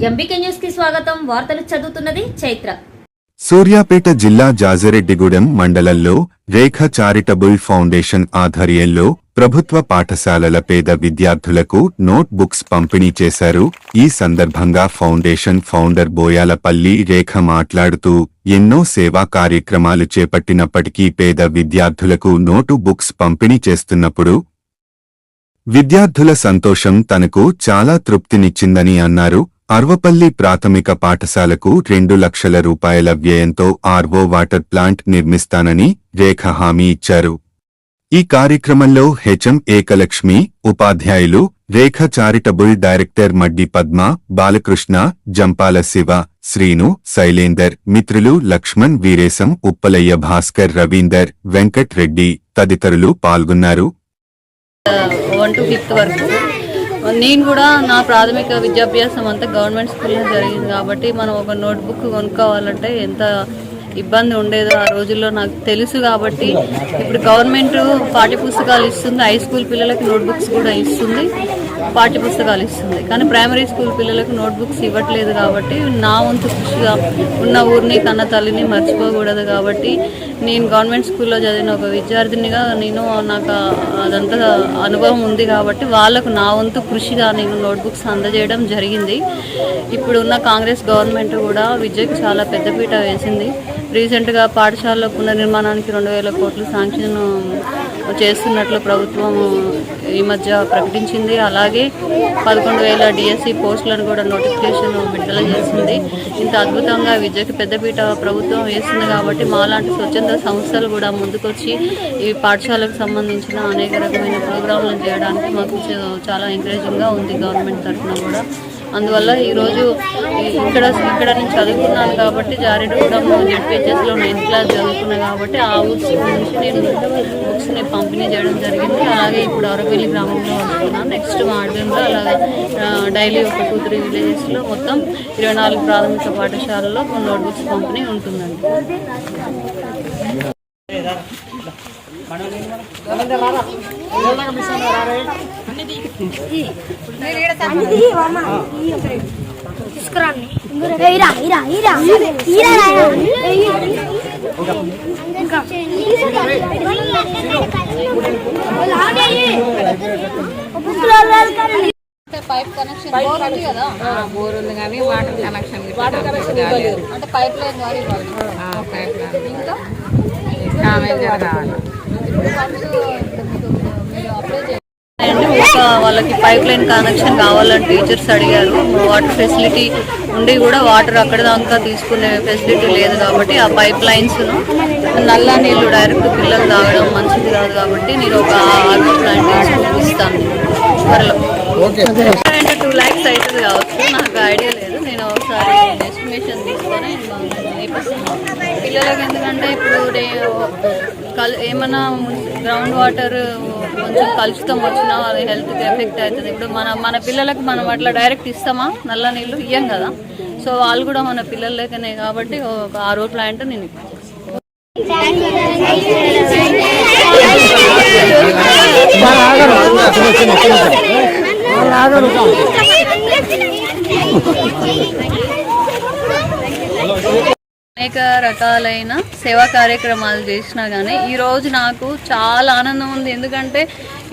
MBK news కి స్వాగతం. వార్తలు చదువుతున్నది చైత్ర. సూర్యాపేట జిల్లా జాజిరెడ్డిగూడెం మండలంలో రేఖ చారిటబుల్ ఫౌండేషన్ ఆధ్వర్యంలో ప్రభుత్వ పాఠశాలల పేద విద్యార్థులకు నోట్ బుక్స్ పంపిణీ చేశారు. ఈ సందర్భంగా ఫౌండేషన్ ఫౌండర్ బోయాలపల్లి రేఖ మాట్లాడుతూ ఎన్నో సేవా కార్యక్రమాలు చేపట్టినప్పటికీ పేద విద్యార్థులకు నోటు బుక్స్ పంపిణీ చేస్తున్నప్పుడు విద్యార్థుల సంతోషం తనకు చాలా తృప్తినిచ్చిందని అన్నారు. అర్వపల్లి ప్రాథమిక పాఠశాలకు 2 లక్షల రూపాయల వ్యయంతో ఆర్వో వాటర్ ప్లాంట్ నిర్మిస్తానని రేఖ హామీ ఇచ్చారు. ఈ కార్యక్రమంలో హెచ్ఎం ఏకలక్ష్మి, ఉపాధ్యాయులు, రేఖ చారిటబుల్ డైరెక్టర్ మడ్డి పద్మ, బాలకృష్ణ, జంపాల శివ, శ్రీను, శైలేందర్, మిత్రులు లక్ష్మణ్, వీరేశం, ఉప్పలయ్య, భాస్కర్, రవీందర్, వెంకట్ రెడ్డి తదితరులు పాల్గొన్నారు. 1 to 5th వరకు నేను కూడా నా ప్రాథమిక విద్యాభ్యాసం అంతా గవర్నమెంట్ స్కూల్లో జరిగింది కాబట్టి మనం ఒక నోట్బుక్ కొనుక్కోవాలంటే ఎంత ఇబ్బంది ఉండేదో ఆ రోజుల్లో నాకు తెలుసు. కాబట్టి ఇప్పుడు గవర్నమెంట్ పాఠ్యపుస్తకాలు ఇస్తుంది, హై స్కూల్ పిల్లలకి నోట్బుక్స్ కూడా ఇస్తుంది, పాఠ్యపుస్తకాలు ఇస్తుంది. కానీ ప్రైమరీ స్కూల్ పిల్లలకు నోట్బుక్స్ ఇవ్వట్లేదు. కాబట్టి నా వంతు కృషిగా ఉన్న ఊరిని కన్న తల్లిని మర్చిపోకూడదు. కాబట్టి నేను గవర్నమెంట్ స్కూల్లో చదివిన ఒక విద్యార్థినిగా నాకు అదంతా అనుభవం ఉంది. కాబట్టి వాళ్ళకు నా వంతు కృషిగా నేను నోట్బుక్స్ అందజేయడం జరిగింది. ఇప్పుడున్న కాంగ్రెస్ గవర్నమెంట్ కూడా విద్యకు చాలా పెద్దపీట వేసింది. రీసెంట్గా పాఠశాలలో పునర్నిర్మాణానికి 2,000 కోట్లు శాంక్షన్ చేస్తున్నట్లు ప్రభుత్వం ఈ మధ్య ప్రకటించింది. అలాగే 11,000 డిఎస్సి పోస్టులను కూడా నోటిఫికేషన్ విడుదల చేసింది. ఇంత అద్భుతంగా విద్యకు పెద్దపీట ప్రభుత్వం వేస్తుంది. కాబట్టి మాలాంటి స్వచ్ఛంద సంస్థలు కూడా ముందుకొచ్చి ఈ పాఠశాలకు సంబంధించిన అనేక రకమైన ప్రోగ్రాంలను చేయడానికి మాకు చాలా ఎంకరేజింగ్గా ఉంది గవర్నమెంట్ తరఫున కూడా. అందువల్ల ఈరోజు ఇక్కడ నేను చదువుకున్నాను కాబట్టి జారెడ్డిగూడెం జెడ్పీహెచ్ఎస్లో 9th క్లాస్ చదువుకున్నాను కాబట్టి ఆ ఊరి నుంచి నేను బుక్స్ని పంపిణీ చేయడం జరిగింది. అలాగే ఇప్పుడు అరవెల్లి గ్రామంలో వస్తున్నాను. నెక్స్ట్ మాడవేంలో అలాగే డైలీ ఒక 2-3 విలేజెస్లో మొత్తం 24 ప్రాథమిక పాఠశాలలో నోట్బుక్స్ పంపిణీ ఉంటుందండి. పైప్ కనెక్షన్ బోర్ ఉంది కదా, బోర్ ఉంది కానీ వాటర్ కనెక్షన్ అంటే పైప్ లైన్ ద్వారా ఇంకా వాళ్ళకి పైప్ లైన్ కనెక్షన్ కావాలని టీచర్స్ అడిగారు. వాటర్ ఫెసిలిటీ ఉండి కూడా వాటర్ అక్కడ దాకా తీసుకునే ఫెసిలిటీ లేదు. కాబట్టి ఆ పైప్ లైన్స్ను నల్ల నీళ్లు డైరెక్ట్ పిల్లలు తాగడం మంచిది కాదు. కాబట్టి నేను ఒక ఆర్వో ప్లాంట్ ఇస్తాను. త్వరలో 2 lakhs అవుతుంది కావచ్చు, నాకు ఐడియా లేదు. నేను ఒకసారి ఎస్టిమేషన్ తీసుకొని వేపిస్తాను పిల్లలకి. ఎందుకంటే ఇప్పుడు ఏమన్నా గ్రౌండ్ వాటర్ కొంచెం కలుషితం వచ్చినా అది హెల్త్కి ఎఫెక్ట్ అవుతుంది. ఇప్పుడు మన పిల్లలకు మనం అట్లా డైరెక్ట్ ఇస్తామా? నల్ల నీళ్ళు ఇయ్యం కదా. సో వాళ్ళు కూడా మన పిల్లల లెక్కనే. కాబట్టి ఒక ఆర్వో ప్లాంట్ నేను అనేక రకాలైన సేవా కార్యక్రమాలు చేసినా కానీ ఈరోజు నాకు చాలా ఆనందం ఉంది. ఎందుకంటే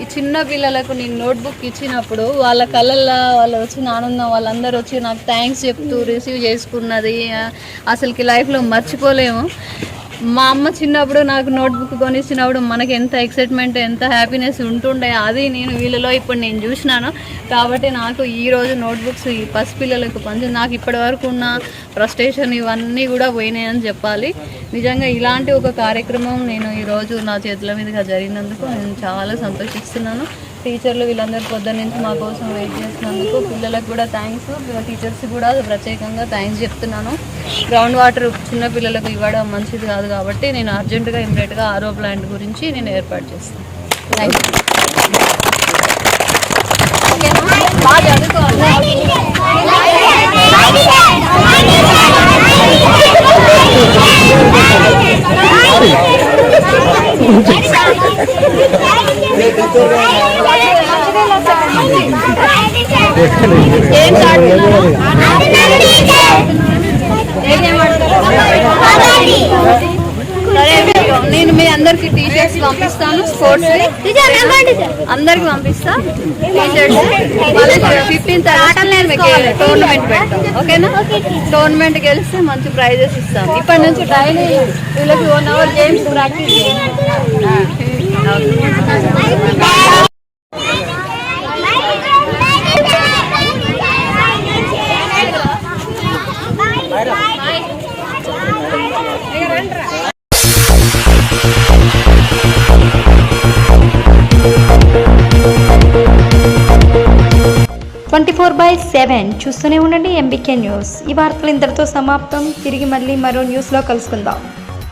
ఈ చిన్న పిల్లలకు నేను నోట్బుక్ ఇచ్చినప్పుడు వాళ్ళ కళ్ళల్లో వాళ్ళు వచ్చిన ఆనందం, వాళ్ళందరూ వచ్చి నాకు థ్యాంక్స్ చెప్తూ రిసీవ్ చేసుకున్నది అసలుకి లైఫ్లో మర్చిపోలేము. మా అమ్మ చిన్నప్పుడు నాకు నోట్బుక్ కొనిచ్చినప్పుడు మనకి ఎంత ఎక్సైట్మెంట్, ఎంత హ్యాపీనెస్ ఉంటుండే, అది నేను వీళ్ళలో ఇప్పుడు నేను చూసినాను. కాబట్టి నాకు ఈరోజు నోట్బుక్స్ ఈ పసిపిల్లలకు నాకు ఇప్పటి వరకు ఉన్న ఫ్రస్ట్రేషన్ ఇవన్నీ కూడా పోయినాయని చెప్పాలి. నిజంగా ఇలాంటి ఒక కార్యక్రమం నేను ఈరోజు నా చేతుల మీదుగా జరిగినందుకు నేను చాలా సంతోషిస్తున్నాను. టీచర్లు వీళ్ళందరూ పొద్దున్న నుంచి మా కోసం వెయిట్ చేసినందుకు పిల్లలకు కూడా థ్యాంక్స్, టీచర్స్ కూడా ప్రత్యేకంగా థ్యాంక్స్ చెప్తున్నాను. గ్రౌండ్ వాటర్ చిన్న పిల్లలకు ఇవ్వడం మంచిది కాదు. కాబట్టి నేను అర్జెంటుగా ఇమ్మీడియట్గా ఆర్వో ప్లాంట్ గురించి నేను ఏర్పాటు చేస్తాను. Thank you. బాగా చదువుకోవాలి. ఏం సరే నేను మీ అందరికి టీషర్ట్స్ పంపిస్తాను, స్పోర్ట్స్ అందరికి పంపిస్తా టీషర్ట్స్. 15th టోర్నమెంట్ పెడతాం, ఓకేనా? టోర్నమెంట్ గెలిస్తే మంచి ప్రైజెస్ ఇస్తాం. ఇప్పటి నుంచి డైలీ వీళ్ళకి 1 hour గేమ్స్ ప్రాక్టీస్ చూస్తూనే ఉండండి ఎంబీకే న్యూస్. ఈ వార్తలు ఇంతటితో సమాప్తం. తిరిగి మళ్ళీ మరో న్యూస్లో కలుసుకుందాం.